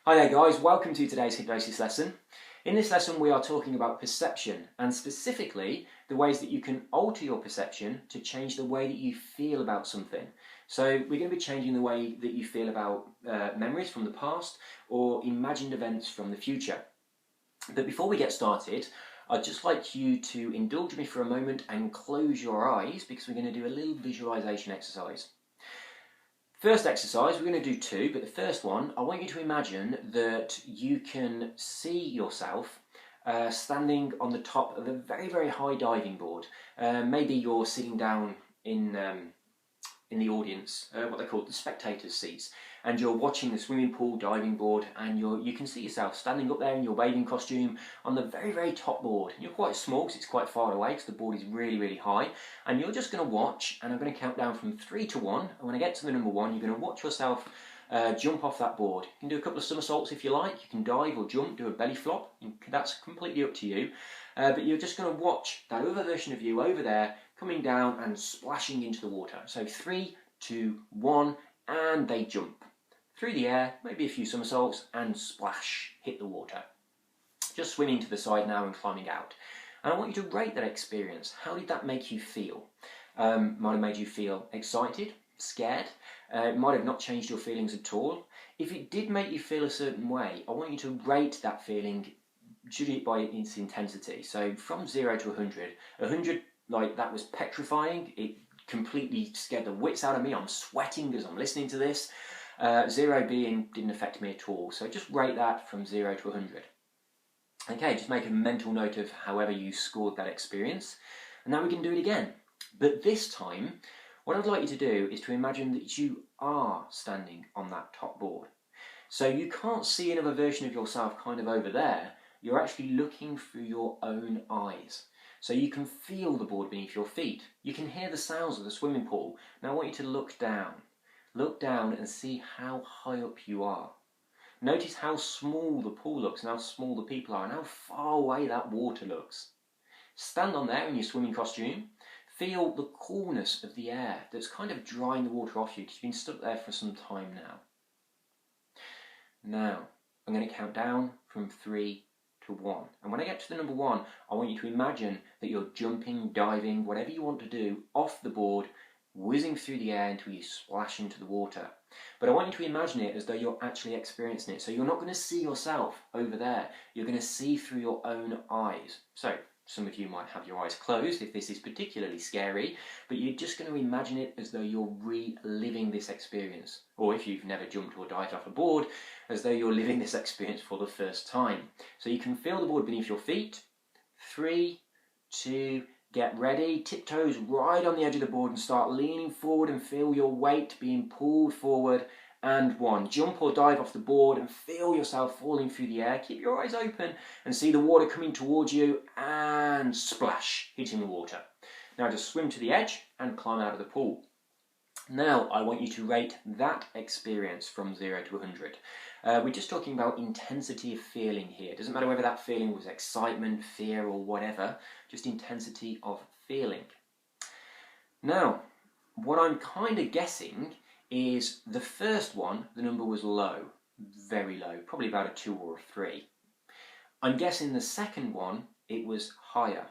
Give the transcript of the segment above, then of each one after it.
Hi there guys, welcome to today's hypnosis lesson. In this lesson we are talking about perception and specifically the ways that you can alter your perception to change the way that you feel about something. So we're going to be changing the way that you feel about memories from the past or imagined events from the future. But before we get started, I'd just like you to indulge me for a moment and close your eyes because we're going to do a little visualization exercise. First exercise, we're going to do two, but the first one, I want you to imagine that you can see yourself standing on the top of a very, very high diving board. Maybe you're sitting down in the audience, what they call the spectators' seats, and you're watching the swimming pool diving board, and you can see yourself standing up there in your bathing costume on the very, very top board. You're quite small because it's quite far away because the board is really, really high, and you're just going to watch, and I'm going to count down from 3 to 1, and when I get to the number 1, you're going to watch yourself jump off that board. You can do a couple of somersaults if you like, you can dive or jump, do a belly flop, that's completely up to you, but you're just going to watch that other version of you over there coming down and splashing into the water. So 3, 2, 1, and they jump through the air, maybe a few somersaults, and splash, hit the water. Just swimming to the side now and climbing out. And I want you to rate that experience. How did that make you feel? Might have made you feel excited, scared. It might have not changed your feelings at all. If it did make you feel a certain way, I want you to rate that feeling, judge it by its intensity. So from 0 to 100. 100, like that was petrifying. It completely scared the wits out of me. I'm sweating as I'm listening to this. 0 being didn't affect me at all. So just rate that from 0 to 100. Okay, just make a mental note of however you scored that experience. And now we can do it again. But this time, what I'd like you to do is to imagine that you are standing on that top board. So you can't see another version of yourself kind of over there. You're actually looking through your own eyes. So you can feel the board beneath your feet. You can hear the sounds of the swimming pool. Now I want you to look down. Look down and see how high up you are. Notice how small the pool looks and how small the people are and how far away that water looks. Stand on there in your swimming costume. Feel the coolness of the air that's kind of drying the water off you because you've been stuck there for some time now. Now, I'm going to count down from 3 to 1. And when I get to the number 1, I want you to imagine that you're jumping, diving, whatever you want to do, off the board, whizzing through the air until you splash into the water. But I want you to imagine it as though you're actually experiencing it. So you're not going to see yourself over there. You're going to see through your own eyes. So some of you might have your eyes closed if this is particularly scary, but you're just going to imagine it as though you're reliving this experience. Or if you've never jumped or dived off a board, as though you're living this experience for the first time. So you can feel the board beneath your feet. 3, 2, get ready. Tiptoes right on the edge of the board and start leaning forward and feel your weight being pulled forward. And 1. Jump or dive off the board and feel yourself falling through the air. Keep your eyes open and see the water coming towards you and splash, hitting the water. Now just swim to the edge and climb out of the pool. Now I want you to rate that experience from 0 to 100. We're just talking about intensity of feeling here. It doesn't matter whether that feeling was excitement, fear or whatever, just intensity of feeling. Now, what I'm kind of guessing is the first one, the number was low, very low, probably about a 2 or a 3. I'm guessing the second one, it was higher.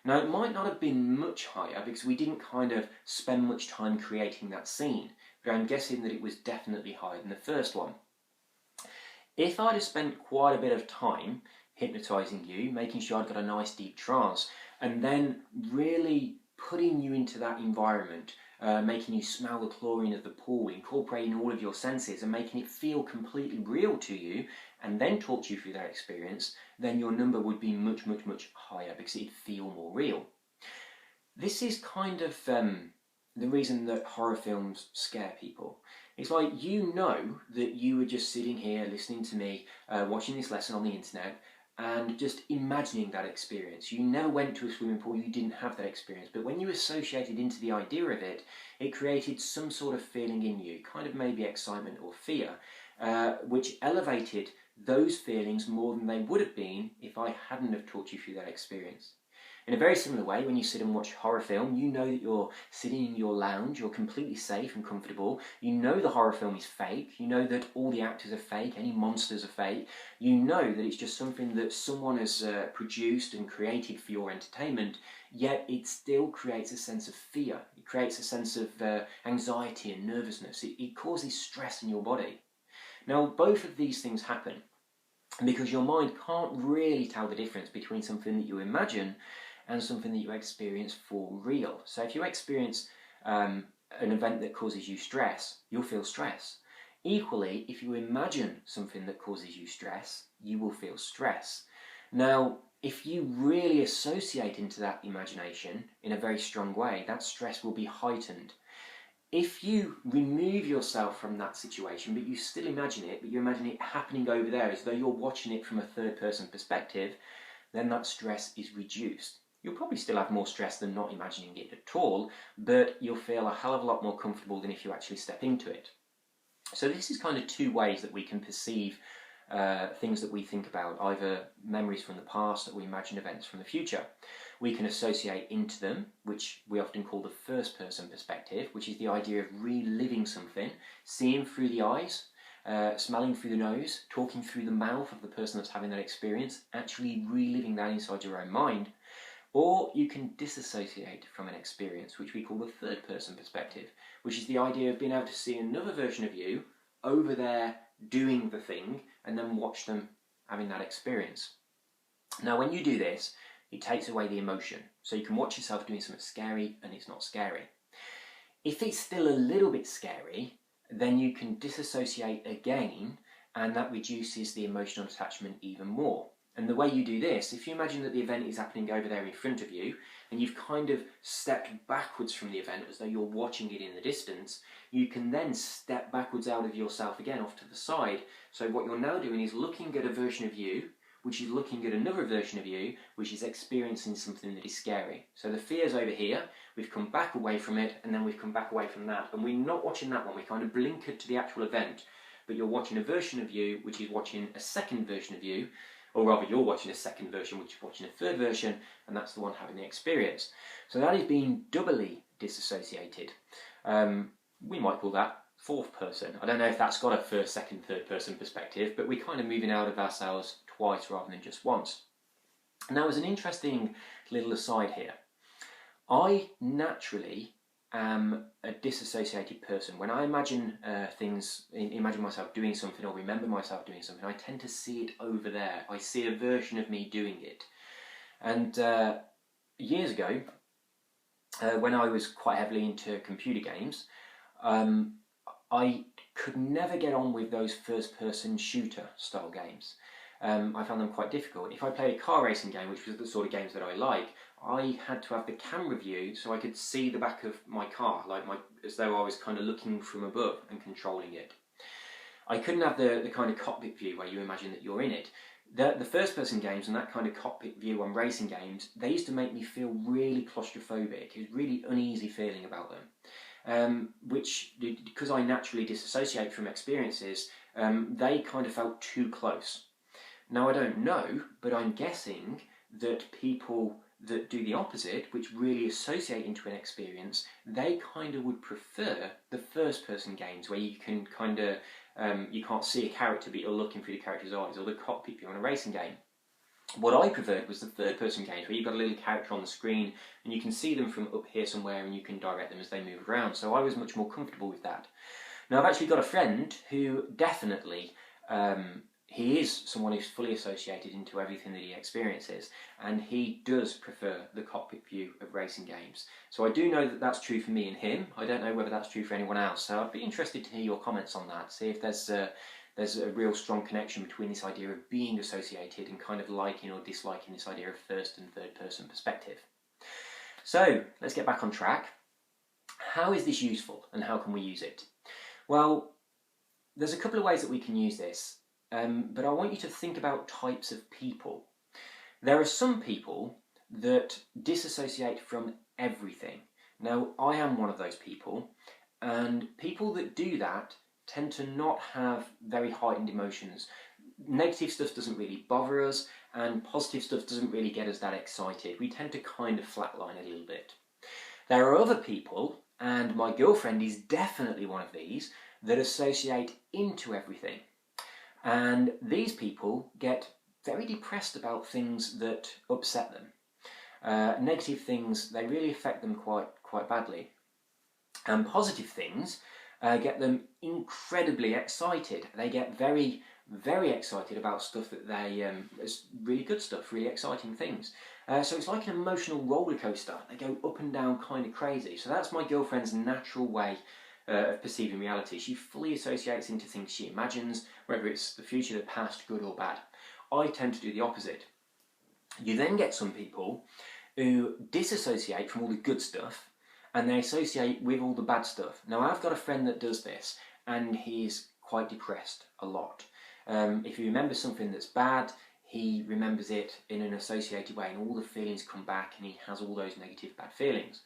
Now it might not have been much higher because we didn't kind of spend much time creating that scene, but I'm guessing that it was definitely higher than the first one. If I'd have spent quite a bit of time hypnotising you, making sure I'd got a nice deep trance, and then really putting you into that environment, making you smell the chlorine of the pool, incorporating all of your senses and making it feel completely real to you, and then talk you through that experience, then your number would be much, much, much higher because it'd feel more real. This is kind of the reason that horror films scare people. It's like you know that you were just sitting here listening to me, watching this lesson on the internet, and just imagining that experience. You never went to a swimming pool, you didn't have that experience, but when you associated into the idea of it, it created some sort of feeling in you, kind of maybe excitement or fear, which elevated those feelings more than they would have been if I hadn't have taught you through that experience. In a very similar way, when you sit and watch a horror film, you know that you're sitting in your lounge, you're completely safe and comfortable, you know the horror film is fake, you know that all the actors are fake, any monsters are fake, you know that it's just something that someone has produced and created for your entertainment, yet it still creates a sense of fear, it creates a sense of anxiety and nervousness, it causes stress in your body. Now, both of these things happen because your mind can't really tell the difference between something that you imagine and something that you experience for real. So if you experience an event that causes you stress, you'll feel stress. Equally, if you imagine something that causes you stress, you will feel stress. Now, if you really associate into that imagination in a very strong way, that stress will be heightened. If you remove yourself from that situation, but you still imagine it, but you imagine it happening over there as though you're watching it from a third-person perspective, then that stress is reduced. You'll probably still have more stress than not imagining it at all, but you'll feel a hell of a lot more comfortable than if you actually step into it. So this is kind of two ways that we can perceive things that we think about, either memories from the past or we imagine events from the future. We can associate into them, which we often call the first person perspective, which is the idea of reliving something, seeing through the eyes, smelling through the nose, talking through the mouth of the person that's having that experience, actually reliving that inside your own mind. Or you can disassociate from an experience, which we call the third person perspective, which is the idea of being able to see another version of you over there doing the thing and then watch them having that experience. Now, when you do this, it takes away the emotion. So you can watch yourself doing something scary and it's not scary. If it's still a little bit scary, then you can disassociate again, and that reduces the emotional attachment even more. And the way you do this, if you imagine that the event is happening over there in front of you, and you've kind of stepped backwards from the event as though you're watching it in the distance, you can then step backwards out of yourself again off to the side. So what you're now doing is looking at a version of you, which is looking at another version of you, which is experiencing something that is scary. So the fear's over here, we've come back away from it, and then we've come back away from that. And we're not watching that one, we kind of blinkered to the actual event, but you're watching a version of you, which is watching a second version of you, or rather you're watching a second version, which is watching a third version, and that's the one having the experience. So that is being doubly disassociated. We might call that fourth person. I don't know if that's got a first, second, third person perspective, but we're kind of moving out of ourselves twice rather than just once. Now, as an interesting little aside here, I naturally am a disassociated person. When I imagine things, imagine myself doing something or remember myself doing something, I tend to see it over there. I see a version of me doing it. And years ago, when I was quite heavily into computer games, I could never get on with those first-person shooter style games. I found them quite difficult. If I played a car racing game, which was the sort of games that I like, I had to have the camera view so I could see the back of my car, as though I was kind of looking from above and controlling it. I couldn't have the kind of cockpit view where you imagine that you're in it. The first-person games and that kind of cockpit view on racing games, they used to make me feel really claustrophobic. It was really uneasy feeling about them. Which, because I naturally disassociate from experiences, they kind of felt too close. Now, I don't know, but I'm guessing that people that do the opposite, which really associate into an experience, they kind of would prefer the first-person games where you can kind of, you can't see a character but you're looking through the character's eyes, or the cockpit view on a racing game. What I preferred was the third-person games where you've got a little character on the screen and you can see them from up here somewhere and you can direct them as they move around. So I was much more comfortable with that. Now, I've actually got a friend who definitely, he is someone who's fully associated into everything that he experiences, and he does prefer the cockpit view of racing games. So I do know that that's true for me and him. I don't know whether that's true for anyone else. So I'd be interested to hear your comments on that, see if there's a real strong connection between this idea of being associated and kind of liking or disliking this idea of first and third person perspective. So let's get back on track. How is this useful and how can we use it? Well, there's a couple of ways that we can use this. But I want you to think about types of people. There are some people that disassociate from everything. Now, I am one of those people, and people that do that tend to not have very heightened emotions. negative stuff doesn't really bother us, and positive stuff doesn't really get us that excited. We tend to kind of flatline a little bit. There are other people, and my girlfriend is definitely one of these, that associate into everything. And these people get very depressed about things that upset them. Negative things, they really affect them quite badly. And positive things get them incredibly excited. They get very, very excited about stuff that is really good stuff, really exciting things. So it's like an emotional roller coaster. They go up and down kind of crazy. So that's my girlfriend's natural way of perceiving reality. She fully associates into things she imagines, whether it's the future, the past, good or bad. I tend to do the opposite. You then get some people who disassociate from all the good stuff and they associate with all the bad stuff. Now, I've got a friend that does this and he's quite depressed a lot. If he remembers something that's bad, he remembers it in an associated way and all the feelings come back and he has all those negative bad feelings.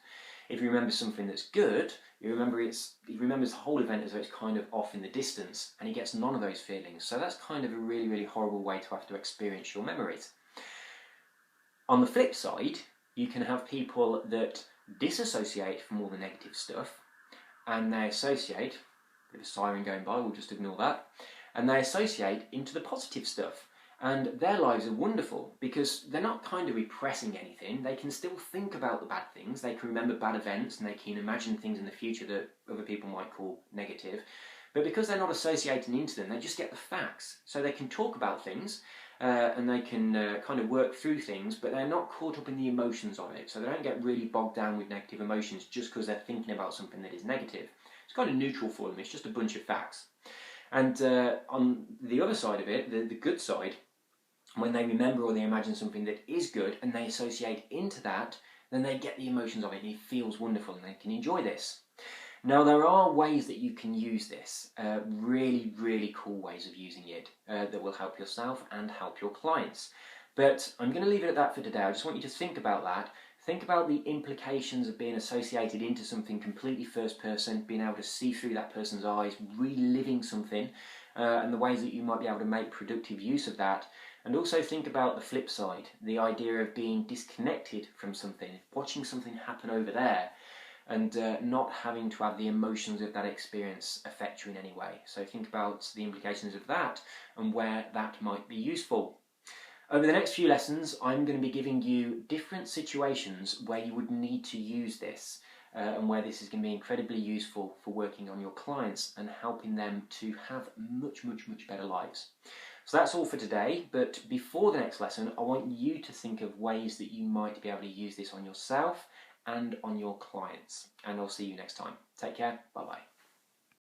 If he remembers something that's good, he remembers the whole event as though it's kind of off in the distance and he gets none of those feelings. So that's kind of a really, really horrible way to have to experience your memories. On the flip side, you can have people that disassociate from all the negative stuff and they associate, with a siren going by, we'll just ignore that, and they associate into the positive stuff. And their lives are wonderful because they're not kind of repressing anything. They can still think about the bad things. They can remember bad events and they can imagine things in the future that other people might call negative. But because they're not associating into them, they just get the facts. So they can talk about things and they can kind of work through things, but they're not caught up in the emotions of it. So they don't get really bogged down with negative emotions just because they're thinking about something that is negative. It's kind of neutral for them. It's just a bunch of facts. And on the other side of it, the good side, when they remember or they imagine something that is good and they associate into that, then they get the emotions of it and it feels wonderful and they can enjoy this. Now, there are ways that you can use this, really, really cool ways of using it that will help yourself and help your clients. But I'm going to leave it at that for today. I just want you to think about that. Think about the implications of being associated into something completely first person, being able to see through that person's eyes, reliving something, and the ways that you might be able to make productive use of that. And also think about the flip side, the idea of being disconnected from something, watching something happen over there, and not having to have the emotions of that experience affect you in any way. So think about the implications of that and where that might be useful. Over the next few lessons, I'm going to be giving you different situations where you would need to use this and where this is going to be incredibly useful for working on your clients and helping them to have much, much, much better lives. So that's all for today, but before the next lesson, I want you to think of ways that you might be able to use this on yourself and on your clients. And I'll see you next time. Take care. Bye-bye.